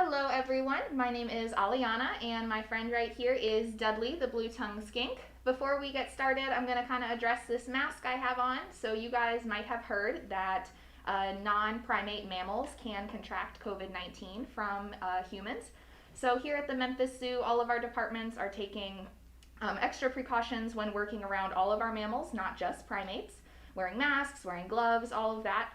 Hello everyone, my name is Aliana and my friend right here is Dudley, the blue-tongued skink. Before we get started, I'm going to kind of address this mask I have on. So you guys might have heard that non-primate mammals can contract COVID-19 from humans. So here at the Memphis Zoo, all of our departments are taking extra precautions when working around all of our mammals, not just primates, wearing masks, wearing gloves, all of that.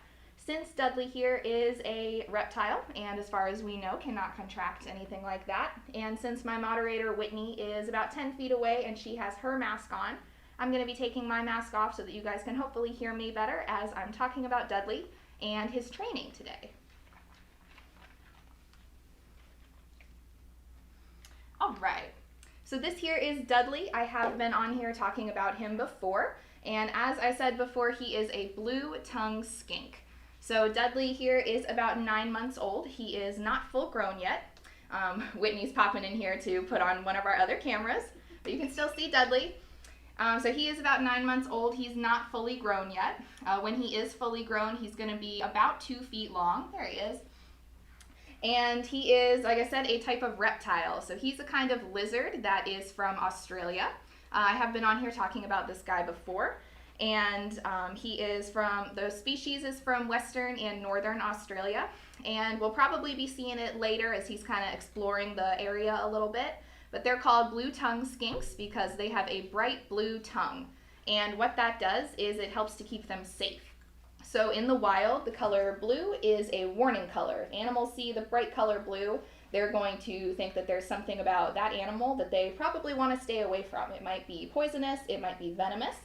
Since Dudley here is a reptile, and as far as we know, cannot contract anything like that, and since my moderator Whitney is about 10 feet away and she has her mask on, I'm going to be taking my mask off so that you guys can hopefully hear me better as I'm talking about Dudley and his training today. All right, so this here is Dudley. I have been on here talking about him before, and as I said before, he is a blue-tongued skink. So Dudley here is about 9 months old. He is not full grown yet. Whitney's popping in here to put on one of our other cameras, but you can still see Dudley. So he is about 9 months old. He's not fully grown yet. When he is fully grown, he's going to be about 2 feet long. There he is. And he is, like I said, a type of reptile. So he's a kind of lizard that is from Australia. I have been on here talking about this guy before. And he is from, the species is from Western and Northern Australia, and we'll probably be seeing it later as he's kind of exploring the area a little bit, but they're called blue-tongued skinks because they have a bright blue tongue, and what that does is it helps to keep them safe. So in the wild, the color blue is a warning color. If animals see the bright color blue, they're going to think that there's something about that animal that they probably want to stay away from. It might be poisonous, it might be venomous.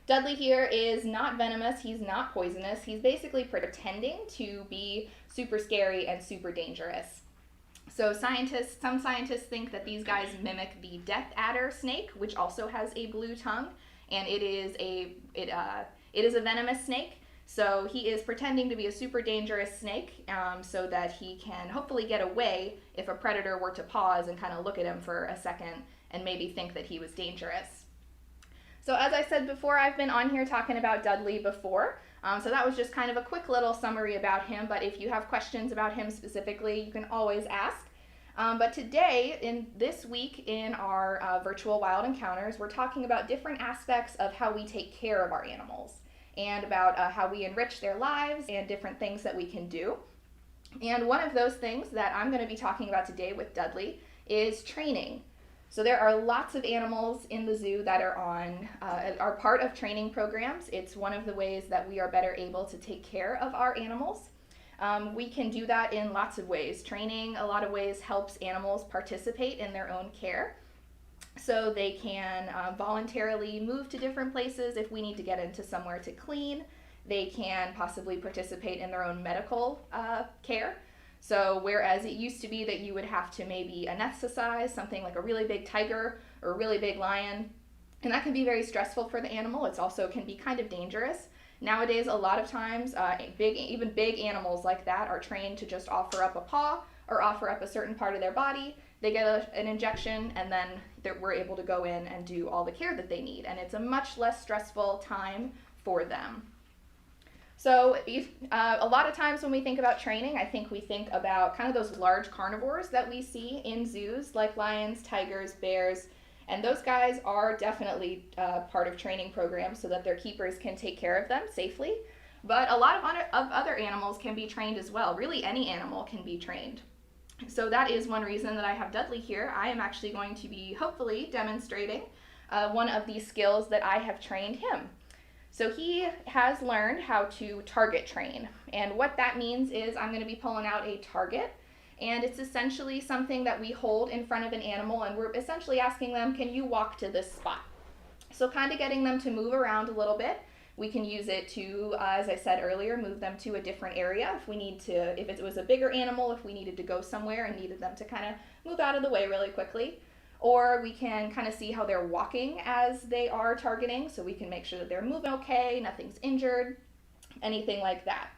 Dudley here is not venomous, he's not poisonous, he's basically pretending to be super scary and super dangerous. So some scientists think that these guys mimic the death adder snake, which also has a blue tongue, and it is a venomous snake. So he is pretending to be a super dangerous snake so that he can hopefully get away if a predator were to pause and kind of look at him for a second and maybe think that he was dangerous. So as I said before, I've been on here talking about Dudley before, so that was just kind of a quick little summary about him, but if you have questions about him specifically, you can always ask. But today, in this week in our virtual wild encounters, we're talking about different aspects of how we take care of our animals and about how we enrich their lives and different things that we can do. And one of those things that I'm going to be talking about today with Dudley is training. So there are lots of animals in the zoo that are part of training programs. It's one of the ways that we are better able to take care of our animals. We can do that in lots of ways. Training, a lot of ways, helps animals participate in their own care. So they can voluntarily move to different places if we need to get into somewhere to clean. They can possibly participate in their own medical care. So whereas it used to be that you would have to maybe anesthetize something like a really big tiger or a really big lion, and that can be very stressful for the animal. It also can be kind of dangerous. Nowadays, a lot of times, even big animals like that are trained to just offer up a paw or offer up a certain part of their body. They get an injection, and then we're able to go in and do all the care that they need, and it's a much less stressful time for them. So a lot of times when we think about training, I think we think about kind of those large carnivores that we see in zoos like lions, tigers, bears, and those guys are definitely part of training programs so that their keepers can take care of them safely. But a lot of other animals can be trained as well. Really any animal can be trained. So that is one reason that I have Dudley here. I am actually going to be hopefully demonstrating one of these skills that I have trained him. So he has learned how to target train, and what that means is I'm going to be pulling out a target, and it's essentially something that we hold in front of an animal, and we're essentially asking them, can you walk to this spot? So kind of getting them to move around a little bit. We can use it to, as I said earlier, move them to a different area if we need to, if it was a bigger animal, if we needed to go somewhere and needed them to kind of move out of the way really quickly. Or we can kind of see how they're walking as they are targeting, so we can make sure that they're moving okay, nothing's injured, anything like that.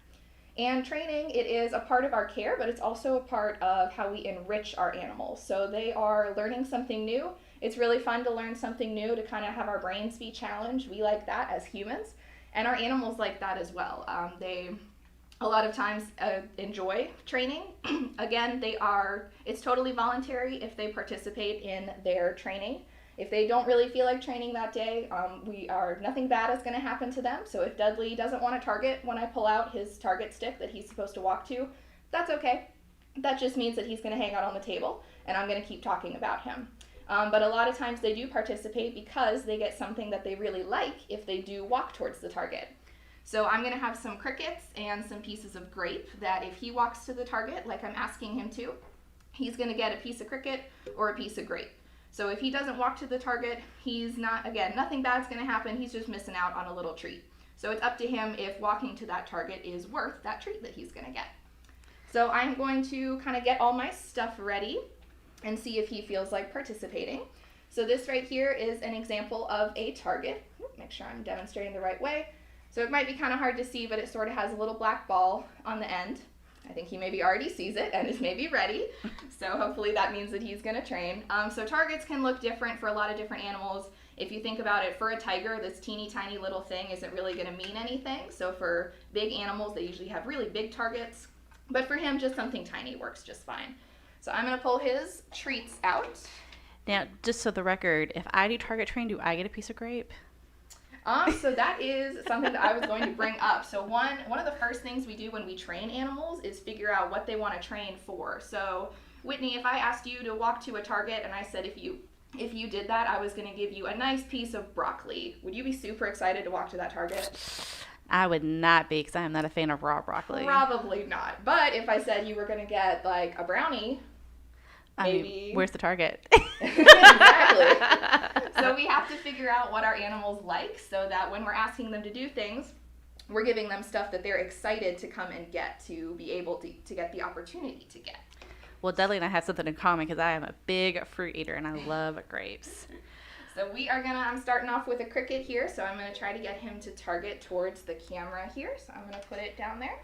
And training, it is a part of our care, but it's also a part of how we enrich our animals. So they are learning something new. It's really fun to learn something new, to kind of have our brains be challenged. We like that as humans, and our animals like that as well. a lot of times enjoy training. Again, it's totally voluntary if they participate in their training. If they don't really feel like training that day, nothing bad is going to happen to them. So if Dudley doesn't want to target when I pull out his target stick that he's supposed to walk to, that's okay. That just means that he's going to hang out on the table, and I'm going to keep talking about him. But a lot of times they do participate because they get something that they really like if they do walk towards the target. So I'm going to have some crickets and some pieces of grape that if he walks to the target like I'm asking him to, he's going to get a piece of cricket or a piece of grape. So if he doesn't walk to the target, nothing bad's going to happen. He's just missing out on a little treat. So it's up to him if walking to that target is worth that treat that he's going to get. So I'm going to kind of get all my stuff ready and see if he feels like participating. So this right here is an example of a target. Make sure I'm demonstrating the right way. So it might be kind of hard to see, but it sort of has a little black ball on the end. I think he maybe already sees it and is maybe ready. So hopefully that means that he's going to train. So targets can look different for a lot of different animals. If you think about it, for a tiger, this teeny tiny little thing isn't really going to mean anything. So for big animals, they usually have really big targets. But for him, just something tiny works just fine. So I'm going to pull his treats out. Now, just so the record, if I do target train, do I get a piece of grape? So that is something that I was going to bring up. So one of the first things we do when we train animals is figure out what they want to train for. So Whitney, if I asked you to walk to a target and I said if you did that, I was going to give you a nice piece of broccoli, would you be super excited to walk to that target? I would not be, because I am not a fan of raw broccoli. Probably not. But if I said you were going to get like a brownie, maybe. Where's the target? Exactly. So we have to figure out what our animals like so that when we're asking them to do things, we're giving them stuff that they're excited to come and get, to be able to get the opportunity to get. Well, Dudley and I have something in common because I am a big fruit eater and I love grapes. So I'm starting off with a cricket here, so I'm going to try to get him to target towards the camera here. So I'm going to put it down there.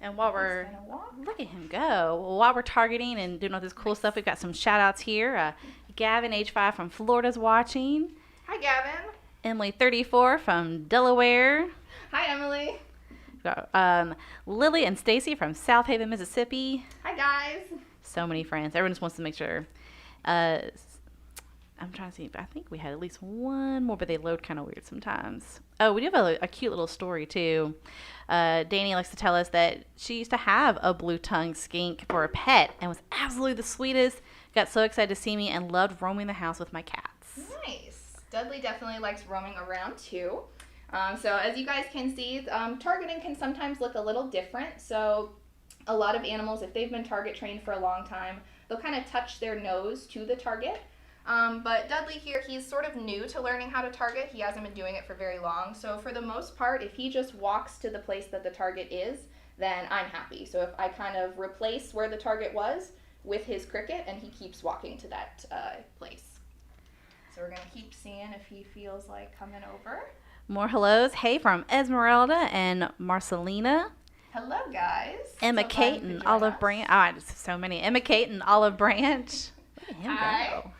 And look at him go. While we're targeting and doing all this cool stuff, we've got some shout outs here. Gavin, age 5 from Florida's watching. Hi, Gavin. Emily, 34 from Delaware. Hi, Emily. Lily and Stacy from South Haven, Mississippi. Hi, guys. So many friends. Everyone just wants to make sure. I'm trying to see. I think we had at least one more, but they load kind of weird sometimes. Oh, we do have a cute little story, too. Danny likes to tell us that she used to have a blue-tongued skink for a pet and was absolutely the sweetest. Got so excited to see me and loved roaming the house with my cats. Nice. Dudley definitely likes roaming around, too. So as you guys can see, targeting can sometimes look a little different. So a lot of animals, if they've been target trained for a long time, they'll kind of touch their nose to the target. But Dudley here, he's sort of new to learning how to target. He hasn't been doing it for very long. So for the most part, if he just walks to the place that the target is, then I'm happy. So if I kind of replace where the target was with his cricket and he keeps walking to that place. So we're going to keep seeing if he feels like coming over. More hellos. Hey from Esmeralda and Marcelina. Hello, guys. Emma Kate and Olive Branch. Oh, just so many. Emma Kate and Olive Branch. Look at him go.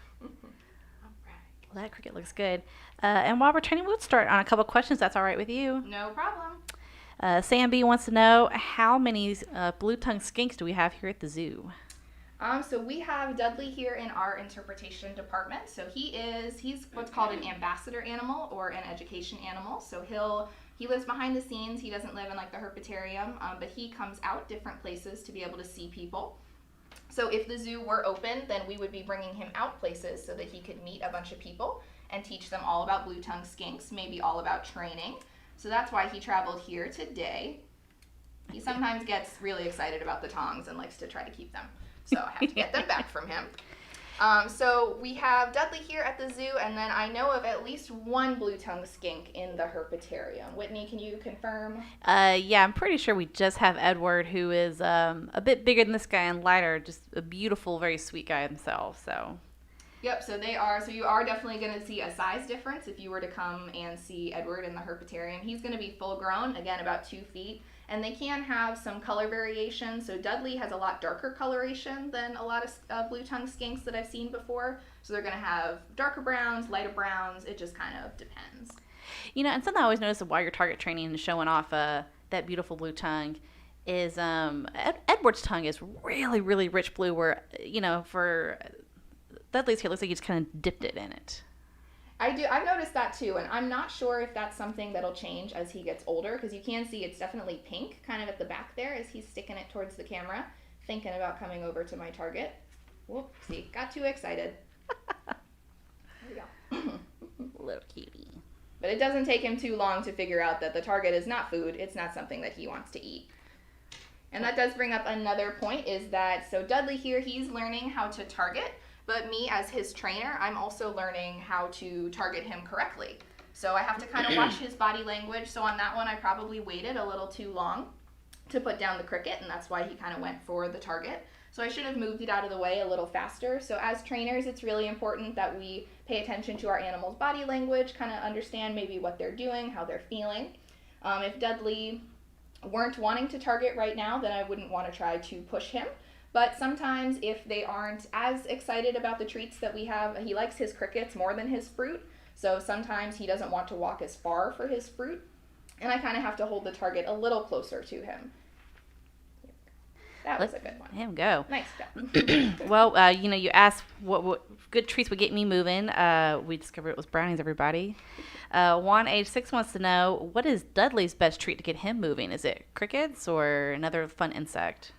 Well, that cricket looks good. And while we're training, we'll start on a couple questions. That's all right with you? No problem. Sam B wants to know, how many blue-tongued skinks do we have here at the zoo? So we have Dudley here in our interpretation department. So he's what's called an ambassador animal or an education animal. So he lives behind the scenes. He doesn't live in like the herpetarium, but he comes out different places to be able to see people. So if the zoo were open, then we would be bringing him out places so that he could meet a bunch of people and teach them all about blue-tongued skinks, maybe all about training. So that's why he traveled here today. He sometimes gets really excited about the tongs and likes to try to keep them. So I have to get them back from him. So we have Dudley here at the zoo, and then I know of at least one blue-tongued skink in the herpetarium. Whitney, can you confirm? Yeah, I'm pretty sure we just have Edward, who is a bit bigger than this guy and lighter, just a beautiful, very sweet guy himself. So. Yep, so you are definitely going to see a size difference if you were to come and see Edward in the herpetarium. He's going to be full grown, again, about 2 feet. And they can have some color variation. So Dudley has a lot darker coloration than a lot of blue-tongued skinks that I've seen before. So they're going to have darker browns, lighter browns. It just kind of depends. You know, and something I always notice while you're target training and showing off that beautiful blue tongue is Edward's tongue is really, really rich blue, where, for Dudley's here, it looks like he just kind of dipped it in it. I've noticed that too, and I'm not sure if that's something that'll change as he gets older, because you can see it's definitely pink kind of at the back there as he's sticking it towards the camera, thinking about coming over to my target. Whoop, see, got too excited. There we go. Little cutie. But it doesn't take him too long to figure out that the target is not food, it's not something that he wants to eat. And that does bring up another point, is that, so Dudley here, he's learning how to target, but me as his trainer, I'm also learning how to target him correctly. So I have to kind of watch his body language. So on that one, I probably waited a little too long to put down the cricket, and that's why he kind of went for the target. So I should have moved it out of the way a little faster. So as trainers, it's really important that we pay attention to our animal's body language, kind of understand maybe what they're doing, how they're feeling. If Dudley weren't wanting to target right now, then I wouldn't want to try to push him. But sometimes if they aren't as excited about the treats that we have, he likes his crickets more than his fruit. So sometimes he doesn't want to walk as far for his fruit. And I kind of have to hold the target a little closer to him. That was a good one. Him go. Nice job. Well, you asked what good treats would get me moving. We discovered it was brownies, everybody. Juan, age 6, wants to know, what is Dudley's best treat to get him moving? Is it crickets or another fun insect?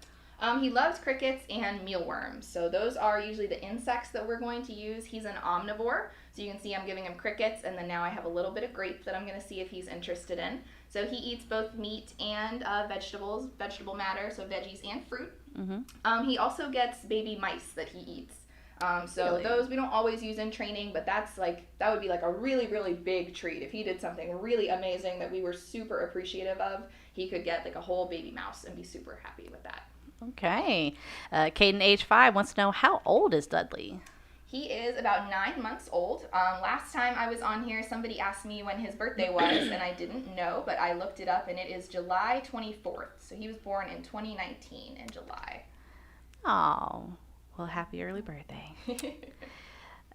He loves crickets and mealworms. So those are usually the insects that we're going to use. He's an omnivore. So you can see I'm giving him crickets, and then now I have a little bit of grape that I'm going to see if he's interested in. So he eats both meat and vegetables, vegetable matter, so veggies and fruit. Mm-hmm. He also gets baby mice that he eats. Really? Those we don't always use in training, but that would be like a really, really big treat. If he did something really amazing that we were super appreciative of, he could get like a whole baby mouse and be super happy with that. Okay. Caden, age 5, wants to know, how old is Dudley? He is about 9 months old. Last time I was on here, somebody asked me when his birthday was, and I didn't know, but I looked it up, and it is July 24th. So he was born in 2019 in July. Oh, well, happy early birthday.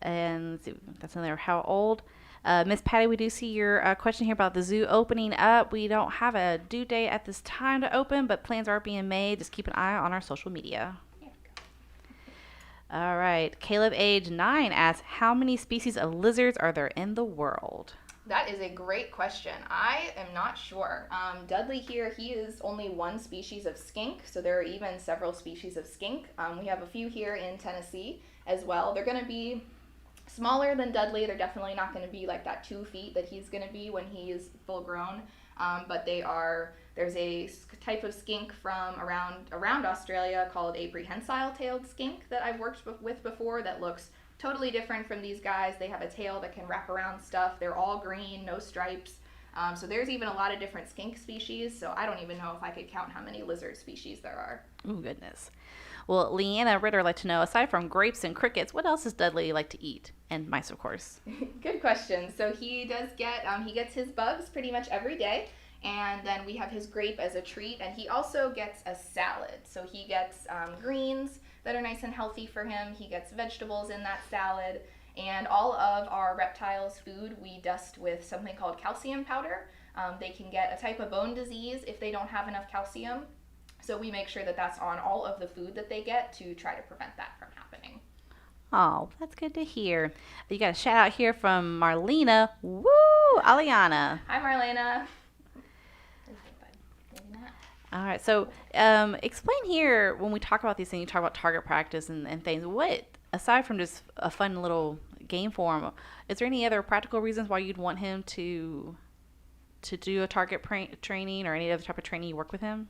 And let's see, that's another, how old? Miss Patty, we do see your question here about the zoo opening up. We don't have a due date at this time to open, but plans are being made. Just keep an eye on our social media. All right. Caleb, age 9, asks, how many species of lizards are there in the world? That is a great question. I am not sure. Dudley here, he is only one species of skink, so there are even several species of skink. We have a few here in Tennessee as well. They're going to be smaller than Dudley. They're definitely not going to be like that 2 feet that he's going to be when he is full grown. But there's a type of skink from around Australia called a prehensile-tailed skink that I've worked with before that looks totally different from these guys. They have a tail that can wrap around stuff. They're all green, no stripes. So there's even a lot of different skink species. So I don't even know if I could count how many lizard species there are. Oh, goodness. Well, Leanna Ritter would like to know, aside from grapes and crickets, what else does Dudley like to eat? And mice, of course. Good question. So he does he gets his bugs pretty much every day. And then we have his grape as a treat. And he also gets a salad. So he gets greens that are nice and healthy for him. He gets vegetables in that salad. And all of our reptiles' food we dust with something called calcium powder. They can get a type of bone disease if they don't have enough calcium. So we make sure that that's on all of the food that they get to try to prevent that from happening. Oh, that's good to hear. You got a shout out here from Marlena. Woo! Aliana. Hi, Marlena. All right. So explain here, when we talk about these things, you talk about target practice and things. What, aside from just a fun little game for him, is there any other practical reasons why you'd want him to do a target training or any other type of training you work with him?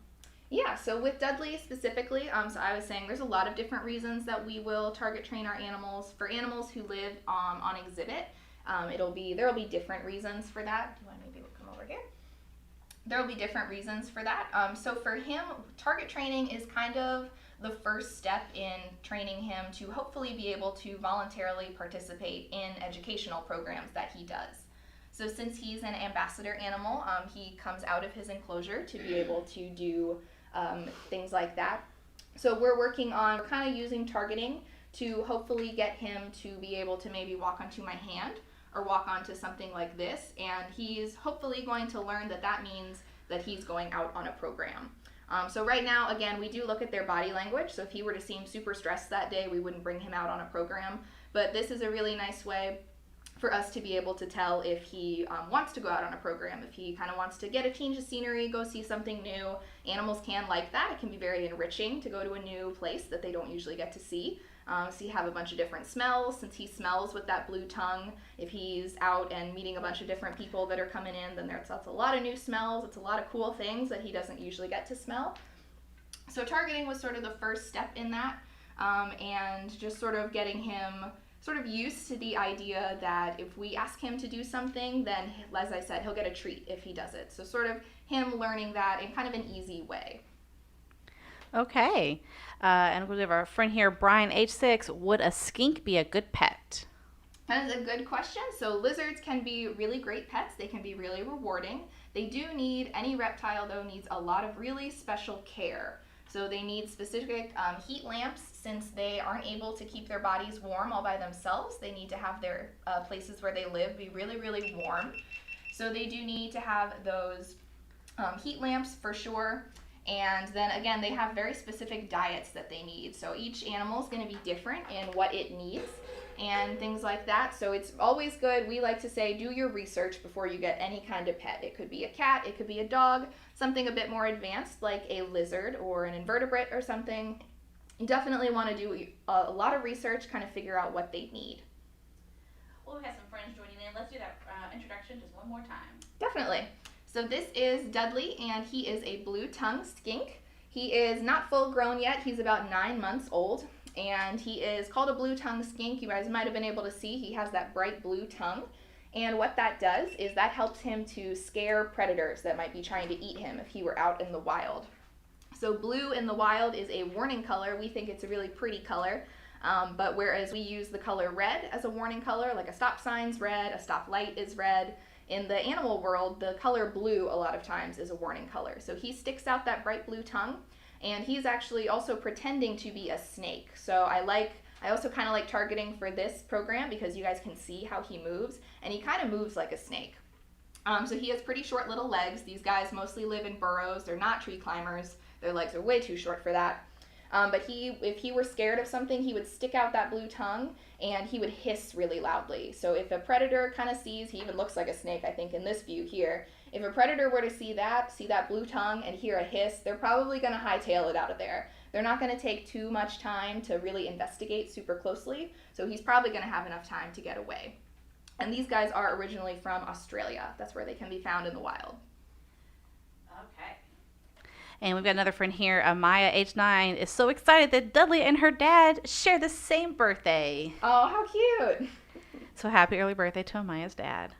Yeah, so with Dudley specifically, so I was saying there's a lot of different reasons that we will target train our animals. For animals who live on exhibit, there will be different reasons for that. Do you want to maybe come over here? There will be different reasons for that. So for him, target training is kind of the first step in training him to hopefully be able to voluntarily participate in educational programs that he does. So since he's an ambassador animal, he comes out of his enclosure to be able to do things like that. So we're working on kind of using targeting to hopefully get him to be able to maybe walk onto my hand or walk onto something like this. And he's hopefully going to learn that that means that he's going out on a program. So right now, again, we do look at their body language. So if he were to seem super stressed that day, we wouldn't bring him out on a program. But this is a really nice way for us to be able to tell if he wants to go out on a program, if he kind of wants to get a change of scenery, go see something new. Animals can like that. It can be very enriching to go to a new place that they don't usually get to see. So you have a bunch of different smells. Since he smells with that blue tongue, if he's out and meeting a bunch of different people that are coming in, then that's a lot of new smells. It's a lot of cool things that he doesn't usually get to smell. So targeting was sort of the first step in that, and just sort of getting him sort of used to the idea that if we ask him to do something, then, as I said, he'll get a treat if he does it. So sort of him learning that in kind of an easy way. Okay. And we have our friend here, Brian, age 6. Would a skink be a good pet? That is a good question. So lizards can be really great pets. They can be really rewarding. They do need, any reptile though, needs a lot of really special care. So they need specific heat lamps, since they aren't able to keep their bodies warm all by themselves. They need to have their places where they live be really, really warm. So they do need to have those heat lamps for sure. And then again, they have very specific diets that they need. So each animal is going to be different in what it needs and things like that. So it's always good. We like to say, do your research before you get any kind of pet. It could be a cat, it could be a dog, something a bit more advanced like a lizard or an invertebrate or something. You definitely want to do a lot of research, kind of figure out what they need. Well, we have some friends joining in. Let's do that introduction just one more time. Definitely. So this is Dudley, and he is a blue-tongued skink. He is not full grown yet. He's about 9 months old, and he is called a blue-tongued skink. You guys might have been able to see he has that bright blue tongue. And what that does is that helps him to scare predators that might be trying to eat him if he were out in the wild. So blue in the wild is a warning color. We think it's a really pretty color. But whereas we use the color red as a warning color, like a stop sign's red, a stoplight is red, in the animal world, the color blue a lot of times is a warning color. So he sticks out that bright blue tongue, and he's actually also pretending to be a snake. So I also kind of like targeting for this program because you guys can see how he moves, and he kind of moves like a snake. So he has pretty short little legs. These guys mostly live in burrows. They're not tree climbers. Their legs are way too short for that. But if he were scared of something, he would stick out that blue tongue and he would hiss really loudly. So if a predator kind of sees, he even looks like a snake, I think, in this view here. If a predator were to see that blue tongue and hear a hiss, they're probably going to hightail it out of there. They're not going to take too much time to really investigate super closely, so he's probably going to have enough time to get away. And these guys are originally from Australia. That's where they can be found in the wild. Okay. And we've got another friend here, Maya, age 9, is so excited that Dudley and her dad share the same birthday. Oh, how cute. So happy early birthday to Amaya's dad.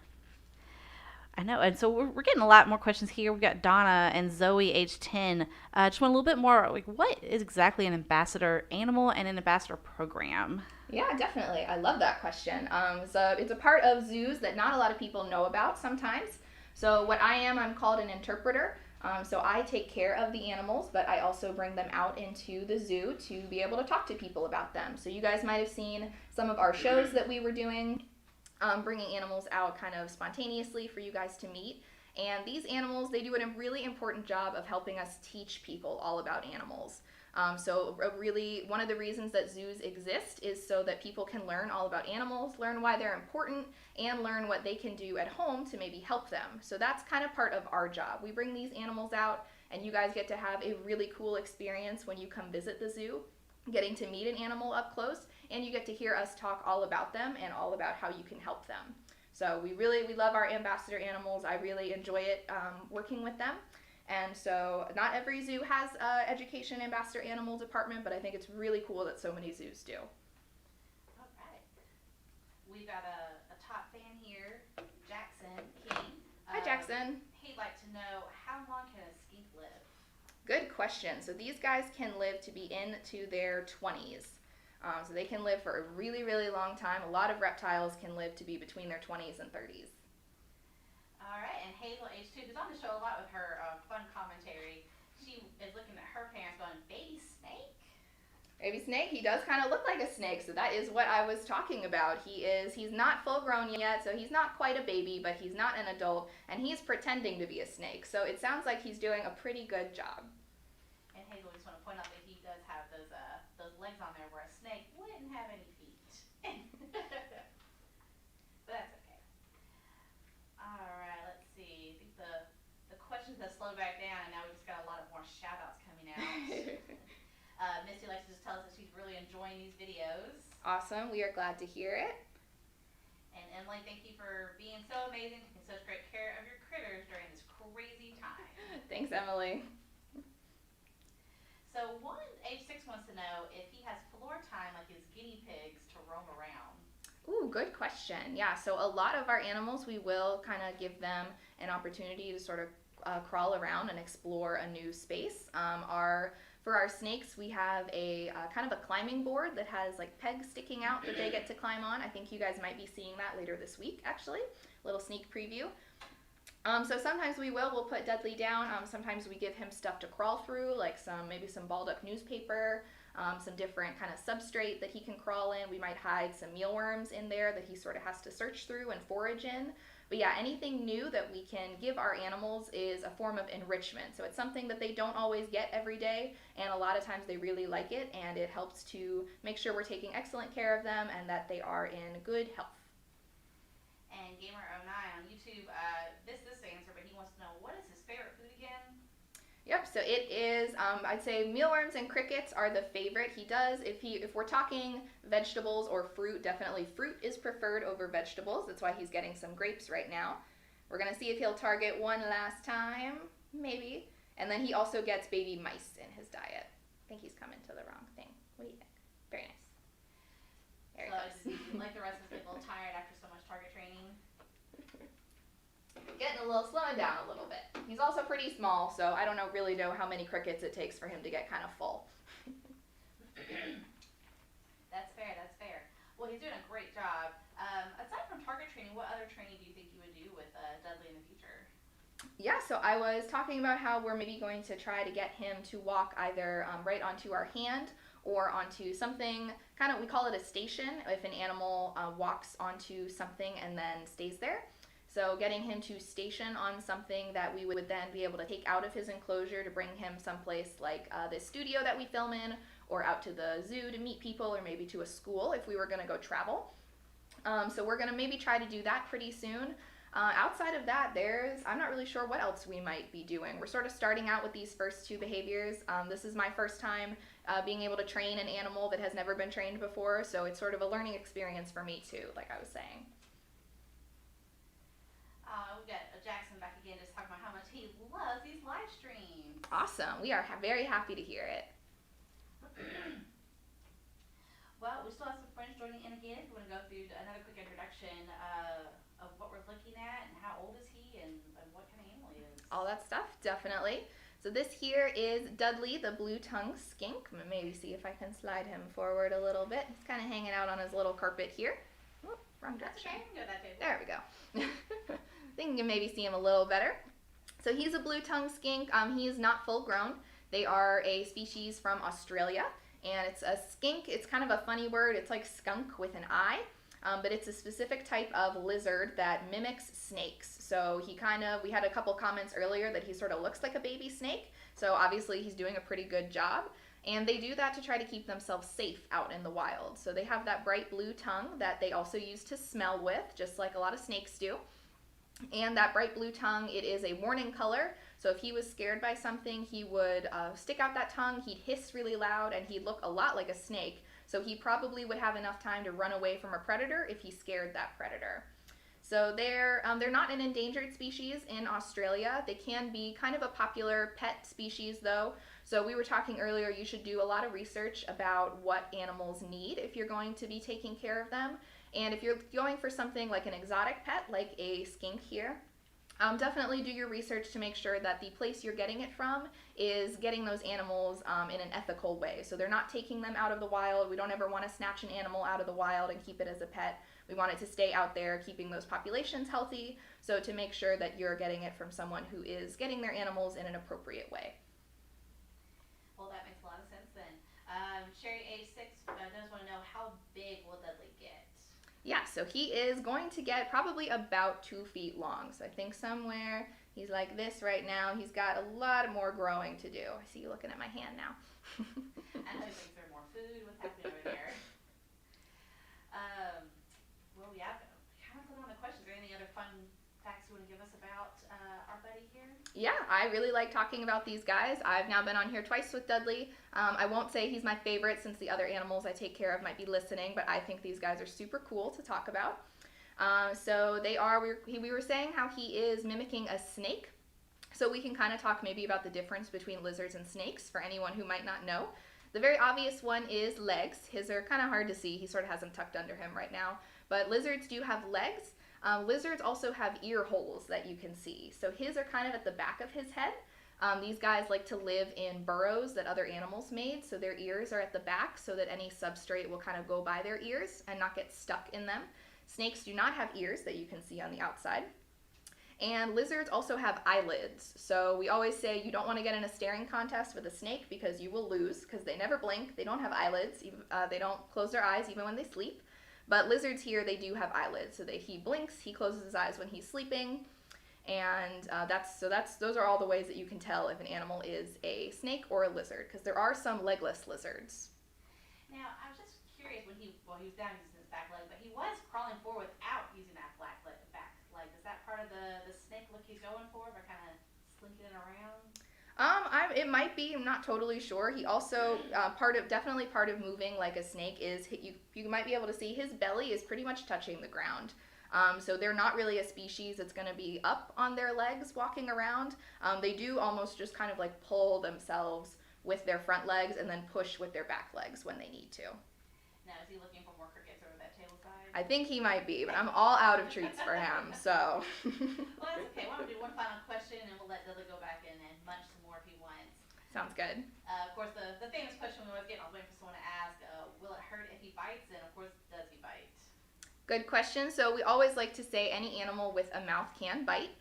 I know, and so we're getting a lot more questions here. We've got Donna and Zoe, age 10. Just want a little bit more, like, what is exactly an ambassador animal and an ambassador program? Yeah, definitely. I love that question. So it's a part of zoos that not a lot of people know about sometimes. So what I'm called an interpreter. So I take care of the animals, but I also bring them out into the zoo to be able to talk to people about them. So you guys might have seen some of our shows that we were doing, bringing animals out kind of spontaneously for you guys to meet. And these animals, they do a really important job of helping us teach people all about animals. So really, one of the reasons that zoos exist is so that people can learn all about animals, learn why they're important, and learn what they can do at home to maybe help them. So that's kind of part of our job. We bring these animals out, and you guys get to have a really cool experience when you come visit the zoo, getting to meet an animal up close, and you get to hear us talk all about them and all about how you can help them. So we love our ambassador animals. I really enjoy it working with them. And so not every zoo has an education ambassador animal department, but I think it's really cool that so many zoos do. All right. We've got a top fan here, Jackson King. Hi, Jackson. He'd like to know, how long can a skink live? Good question. So these guys can live to be into their 20s. So they can live for a really, really long time. A lot of reptiles can live to be between their 20s and 30s. All right, and Hazel, age 2, is on the show a lot with her fun commentary. She is looking at her parents going, baby snake? Baby snake, he does kind of look like a snake, so that is what I was talking about. He's not full grown yet, so he's not quite a baby, but he's not an adult, and he's pretending to be a snake. So it sounds like he's doing a pretty good job. Hazel, we just want to point out that he does have those legs on there where a snake wouldn't have any feet. But that's okay. All right, let's see. I think the questions have slowed back down, and now we just got a lot of more shout outs coming out. Misty likes to just tell us that she's really enjoying these videos. Awesome. We are glad to hear it. And Emily, thank you for being so amazing, taking such great care of your critters during this crazy time. Thanks, Emily. So one age 6 wants to know if he has floor time like his guinea pigs to roam around. Ooh, good question. Yeah, so a lot of our animals, we will kind of give them an opportunity to sort of crawl around and explore a new space. For our snakes, we have a kind of a climbing board that has like pegs sticking out that they get to climb on. I think you guys might be seeing that later this week, actually. Little sneak preview. So sometimes we'll put Dudley down. Sometimes we give him stuff to crawl through, like maybe some balled up newspaper, some different kind of substrate that he can crawl in. We might hide some mealworms in there that he sort of has to search through and forage in. But yeah, anything new that we can give our animals is a form of enrichment. So it's something that they don't always get every day, and a lot of times they really like it, and it helps to make sure we're taking excellent care of them and that they are in good health. And Gamer09 on YouTube missed this answer, but he wants to know, what is his favorite food again? Yep, so it is, I'd say mealworms and crickets are the favorite. He does, if we're talking vegetables or fruit, definitely fruit is preferred over vegetables. That's why he's getting some grapes right now. We're going to see if he'll target one last time, maybe. And then he also gets baby mice in his diet. I think he's coming to the wrong thing. What do you think? Very nice. There So he goes. like the rest of us get a little tired after so much target training. Slowing down a little bit. He's also pretty small, so I don't really know how many crickets it takes for him to get kind of full. That's fair. Well, he's doing a great job. Aside from target training, what other training do you think you would do with Dudley in the future? Yeah, so I was talking about how we're maybe going to try to get him to walk either right onto our hand or onto something, kind of, we call it a station, if an animal walks onto something and then stays there. So getting him to station on something that we would then be able to take out of his enclosure to bring him someplace like this studio that we film in, or out to the zoo to meet people, or maybe to a school if we were going to go travel. So we're going to maybe try to do that pretty soon. Outside of that, I'm not really sure what else we might be doing. We're sort of starting out with these first two behaviors. This is my first time being able to train an animal that has never been trained before, so it's sort of a learning experience for me too, like I was saying. We've got Jackson back again just talking about how much he loves these live streams. Awesome. We are very happy to hear it. Well, we still have some friends joining in again. If you want to go through another quick introduction of what we're looking at and how old is he and what kind of animal he is. All that stuff, definitely. So this here is Dudley, the blue-tongued skink. Maybe see if I can slide him forward a little bit. He's kind of hanging out on his little carpet here. Whoop, wrong direction. Okay, go that table. There we go. I think you can maybe see him a little better. So he's a blue-tongued skink. He is not full-grown. They are a species from Australia, and it's a skink. It's kind of a funny word. It's like skunk with an I, but it's a specific type of lizard that mimics snakes. So we had a couple comments earlier that he sort of looks like a baby snake, so obviously he's doing a pretty good job. And they do that to try to keep themselves safe out in the wild. So they have that bright blue tongue that they also use to smell with, just like a lot of snakes do. And that bright blue tongue, it is a warning color. So if he was scared by something, he would stick out that tongue, he'd hiss really loud, and he'd look a lot like a snake. So he probably would have enough time to run away from a predator if he scared that predator. So they're not an endangered species in Australia. They can be kind of a popular pet species though. So we were talking earlier, you should do a lot of research about what animals need if you're going to be taking care of them. And if you're going for something like an exotic pet, like a skink here, definitely do your research to make sure that the place you're getting it from is getting those animals in an ethical way. So they're not taking them out of the wild. We don't ever want to snatch an animal out of the wild and keep it as a pet. We want it to stay out there, keeping those populations healthy. So to make sure that you're getting it from someone who is getting their animals in an appropriate way. Well, that makes a lot of sense then. Sherry, age 6, does want to know, how big will Dudley get? Yeah, so he is going to get probably about 2 feet long. So I think somewhere He's like this right now. He's got a lot more growing to do. I see you looking at my hand now. I know he's looking for more food. What's happening over there? Well, yeah, kind of put on the questions. Are there any other fun facts you want to give us about our buddy here? Yeah, I really like talking about these guys. I've now been on here twice with Dudley. I won't say he's my favorite since the other animals I take care of might be listening, but I think these guys are super cool to talk about. So they are, we were saying how he is mimicking a snake. So we can kind of talk maybe about the difference between lizards and snakes for anyone who might not know. The very obvious one is legs. His are kind of hard to see. He sort of has them tucked under him right now. But lizards do have legs. Lizards also have ear holes that you can see. So his are kind of at the back of his head. These guys like to live in burrows that other animals made, so their ears are at the back so that any substrate will kind of go by their ears and not get stuck in them. Snakes do not have ears that you can see on the outside. And lizards also have eyelids. So we always say you don't want to get in a staring contest with a snake because you will lose because they never blink. They don't have eyelids. They don't close their eyes even when they sleep. But lizards here, they do have eyelids. So he blinks, he closes his eyes when he's sleeping. And those are all the ways that you can tell if an animal is a snake or a lizard, because there are some legless lizards. Now, I was just curious when he was down using his back leg, but he was crawling forward without using that back leg. Is that part of the snake look he's going for, by kind of slinking it around? It might be. I'm not totally sure. He also definitely part of moving like a snake is you might be able to see his belly is pretty much touching the ground. So they're not really a species that's going to be up on their legs walking around. They do almost just kind of like pull themselves with their front legs and then push with their back legs when they need to. Now, is he looking for more crickets over that table side? I think he might be, but I'm all out of treats for him, so. Well, that's okay. Why don't we do one final question and we'll let Dudley go back in and munch some more if he wants. Sounds good. Of course, the famous question we always get, I was waiting for someone to ask, will it hurt if he bites? And of course, does he bite? Good question. So we always like to say any animal with a mouth can bite.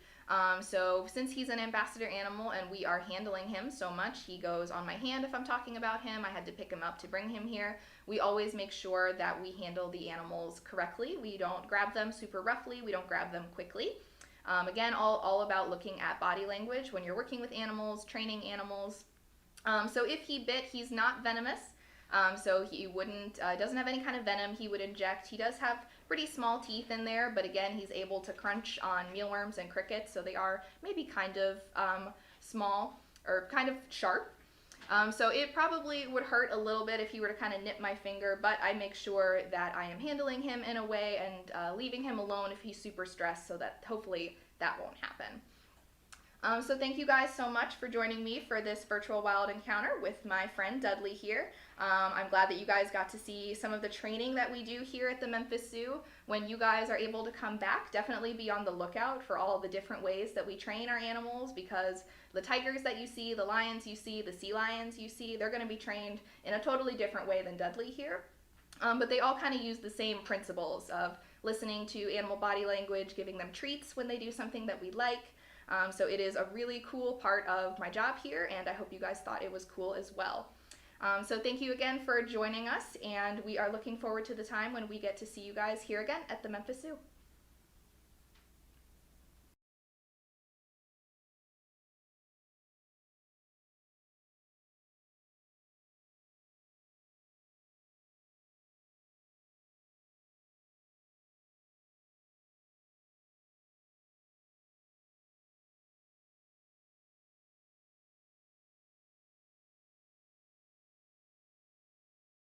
So since he's an ambassador animal and we are handling him so much, he goes on my hand if I'm talking about him. I had to pick him up to bring him here. We always make sure that we handle the animals correctly. We don't grab them super roughly. We don't grab them quickly. Again, all about looking at body language when you're working with animals, training animals. So if he bit, he's not venomous. So he doesn't have any kind of venom he would inject. He does have pretty small teeth in there, but again, he's able to crunch on mealworms and crickets, so they are maybe kind of small or kind of sharp. So it probably would hurt a little bit if he were to kind of nip my finger, but I make sure that I am handling him in a way and leaving him alone if he's super stressed so that hopefully that won't happen. So thank you guys so much for joining me for this virtual wild encounter with my friend Dudley here. I'm glad that you guys got to see some of the training that we do here at the Memphis Zoo. When you guys are able to come back, definitely be on the lookout for all the different ways that we train our animals, because the tigers that you see, the lions you see, the sea lions you see, they're going to be trained in a totally different way than Dudley here. But they all kind of use the same principles of listening to animal body language, giving them treats when they do something that we like. So it is a really cool part of my job here, and I hope you guys thought it was cool as well. So thank you again for joining us, and we are looking forward to the time when we get to see you guys here again at the Memphis Zoo.